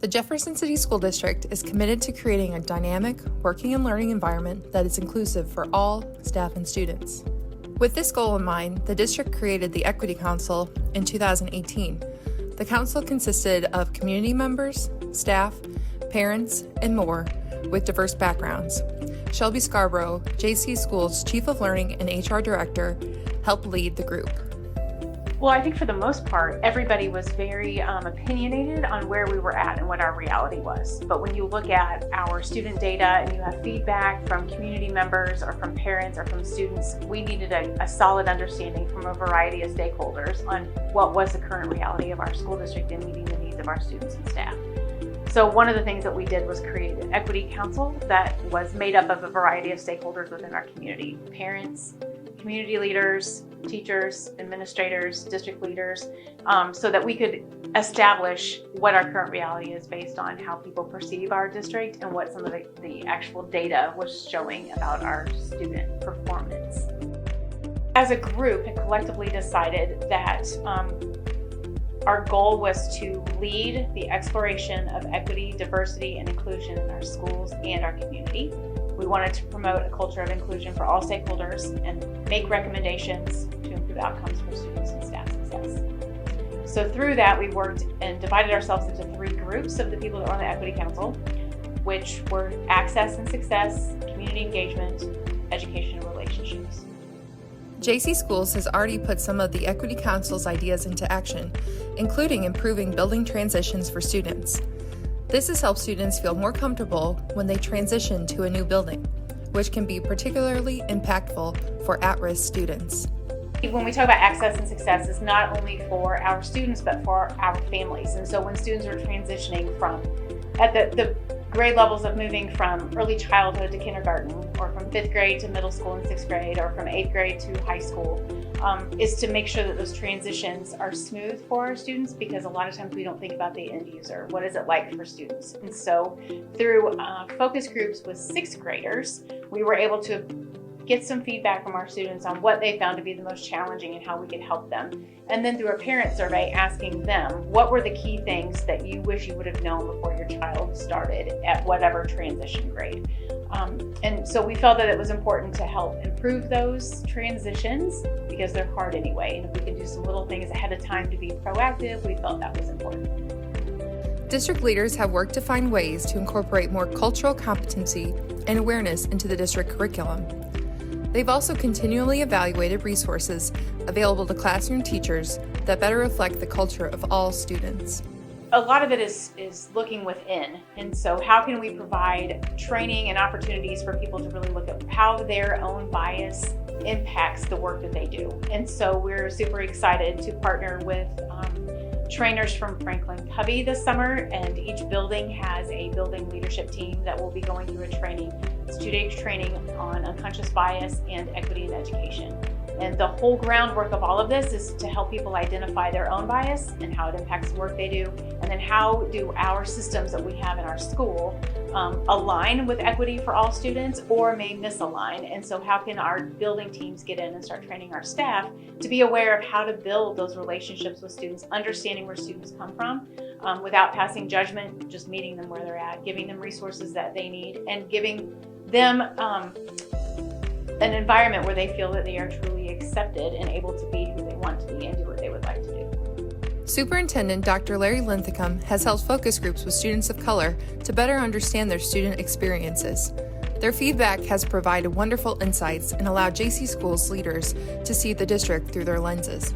The Jefferson City School District is committed to creating a dynamic, working and learning environment that is inclusive for all staff and students. With this goal in mind, the district created the Equity Council in 2018. The council consisted of community members, staff, parents, and more with diverse backgrounds. Shelby Scarbrough, JC Schools Chief of Learning and HR Director, helped lead the group. Well, I think for the most part, everybody was very opinionated on where we were at and what our reality was. But when you look at our student data and you have feedback from community members or from parents or from students, we needed a solid understanding from a variety of stakeholders on what was the current reality of our school district and meeting the needs of our students and staff. So one of the things that we did was create an equity council that was made up of a variety of stakeholders within our community: parents, community leaders, teachers, administrators, district leaders, so that we could establish what our current reality is based on how people perceive our district and what some of the actual data was showing about our student performance. As a group, it collectively decided that our goal was to lead the exploration of equity, diversity, and inclusion in our schools and our community. We wanted to promote a culture of inclusion for all stakeholders and make recommendations to improve outcomes for students and staff success. So through that, we worked and divided ourselves into 3 groups of the people that were on the Equity Council, which were access and success, community engagement, education, and relationships. JC Schools has already put some of the Equity Council's ideas into action, including improving building transitions for students. This has helped students feel more comfortable when they transition to a new building, which can be particularly impactful for at-risk students. When we talk about access and success, it's not only for our students, but for our families. And so when students are transitioning from, at the grade levels of moving from early childhood to kindergarten, or from 5th grade to middle school and 6th grade, or from 8th grade to high school, is to make sure that those transitions are smooth for our students, because a lot of times we don't think about the end user. What is it like for students? And so through focus groups with 6th graders, we were able to get some feedback from our students on what they found to be the most challenging and how we could help them. And then through a parent survey, asking them, what were the key things that you wish you would have known before your child started at whatever transition grade? And so we felt that it was important to help improve those transitions because they're hard anyway. And if we can do some little things ahead of time to be proactive, we felt that was important. District leaders have worked to find ways to incorporate more cultural competency and awareness into the district curriculum. They've also continually evaluated resources available to classroom teachers that better reflect the culture of all students. A lot of it is looking within. And so how can we provide training and opportunities for people to really look at how their own bias impacts the work that they do? And so we're super excited to partner with trainers from Franklin Covey this summer, and each building has a building leadership team that will be going through a training. It's 2-day training on unconscious bias and equity in education. And the whole groundwork of all of this is to help people identify their own bias and how it impacts the work they do, and then how do our systems that we have in our school align with equity for all students or may misalign. And so how can our building teams get in and start training our staff to be aware of how to build those relationships with students, understanding where students come from without passing judgment, just meeting them where they're at, giving them resources that they need, and giving them an environment where they feel that they are truly accepted and able to be who they want to be and do what they would like to do. Superintendent Dr. Larry Linthicum has held focus groups with students of color to better understand their student experiences. Their feedback has provided wonderful insights and allowed JC Schools leaders to see the district through their lenses.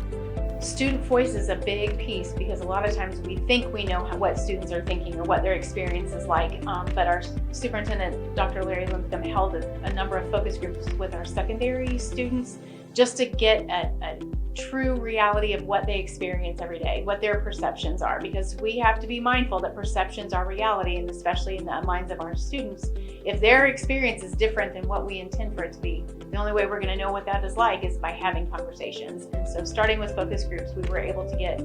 Student voice is a big piece because a lot of times we think we know what students are thinking or what their experience is like, but our superintendent, Dr. Larry Linthicum, held a number of focus groups with our secondary students just to get a true reality of what they experience every day, what their perceptions are, because we have to be mindful that perceptions are reality, and especially in the minds of our students. If their experience is different than what we intend for it to be, the only way we're going to know what that is like is by having conversations. And so starting with focus groups, we were able to get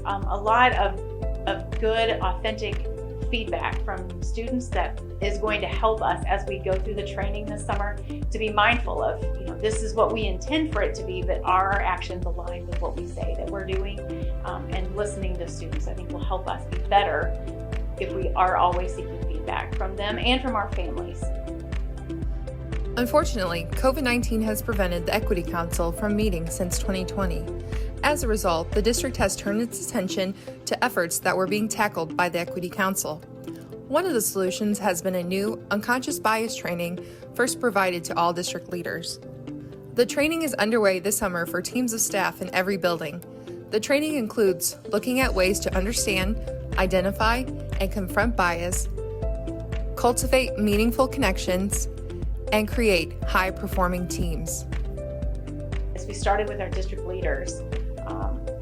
a lot of good, authentic feedback from students that is going to help us as we go through the training this summer to be mindful of, this is what we intend for it to be, but are our actions aligned with what we say that we're doing? And listening to students, I think, will help us be better if we are always seeking feedback from them and from our families. Unfortunately, COVID-19 has prevented the Equity Council from meeting since 2020. As a result, the district has turned its attention to efforts that were being tackled by the Equity Council. One of the solutions has been a new unconscious bias training first provided to all district leaders. The training is underway this summer for teams of staff in every building. The training includes looking at ways to understand, identify, and confront bias, cultivate meaningful connections, and create high-performing teams. As we started with our district leaders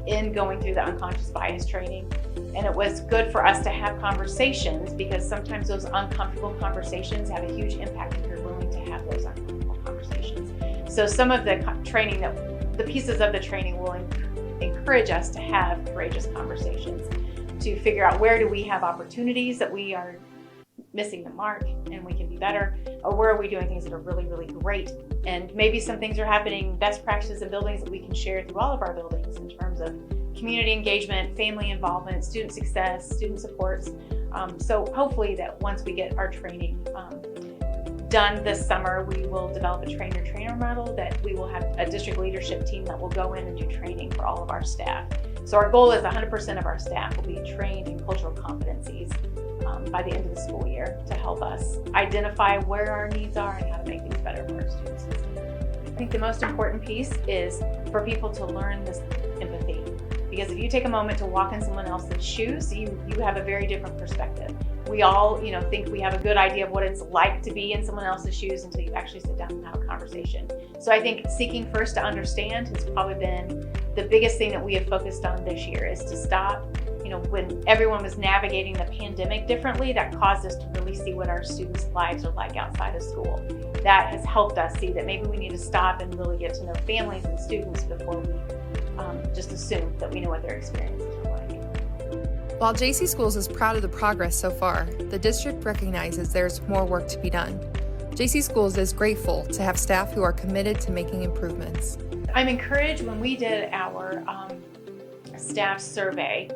in going through the unconscious bias training, and it was good for us to have conversations because sometimes those uncomfortable conversations have a huge impact if you're willing to have those uncomfortable conversations. So some of the training, the pieces of the training will encourage us to have courageous conversations, to figure out where do we have opportunities that we are missing the mark and we can be better, or where are we doing things that are really, really great, and maybe some things are happening, best practices in buildings that we can share through all of our buildings in terms of community engagement, family involvement, student success, student supports. So hopefully that once we get our training done this summer, we will develop a trainer-trainer model that we will have a district leadership team that will go in and do training for all of our staff. So our goal is 100% of our staff will be trained in cultural competencies by the end of the school year to help us identify where our needs are and how to make things better for our students. I think the most important piece is for people to learn this empathy, because if you take a moment to walk in someone else's shoes, you have a very different perspective. We all, think we have a good idea of what it's like to be in someone else's shoes until you actually sit down and have a conversation. So I think seeking first to understand has probably been the biggest thing that we have focused on this year, is to stop. When everyone was navigating the pandemic differently, that caused us to really see what our students' lives are like outside of school. That has helped us see that maybe we need to stop and really get to know families and students before we just assume that we know what their experiences are like. While JC Schools is proud of the progress so far, the district recognizes there's more work to be done. JC Schools is grateful to have staff who are committed to making improvements. I'm encouraged when we did our staff survey,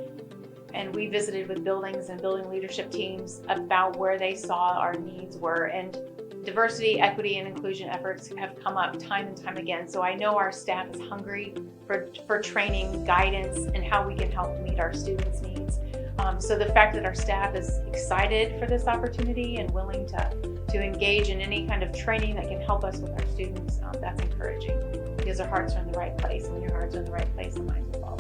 and we visited with buildings and building leadership teams about where they saw our needs were. And diversity, equity, and inclusion efforts have come up time and time again. So I know our staff is hungry for training, guidance, and how we can help meet our students' needs. So the fact that our staff is excited for this opportunity and willing to engage in any kind of training that can help us with our students, that's encouraging, because our hearts are in the right place. And when your hearts are in the right place, the minds will follow.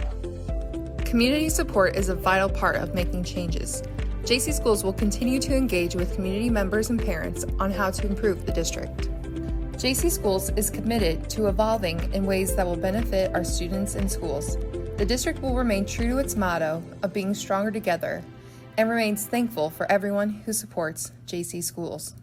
Community support is a vital part of making changes. JC Schools will continue to engage with community members and parents on how to improve the district. JC Schools is committed to evolving in ways that will benefit our students and schools. The district will remain true to its motto of being stronger together and remains thankful for everyone who supports JC Schools.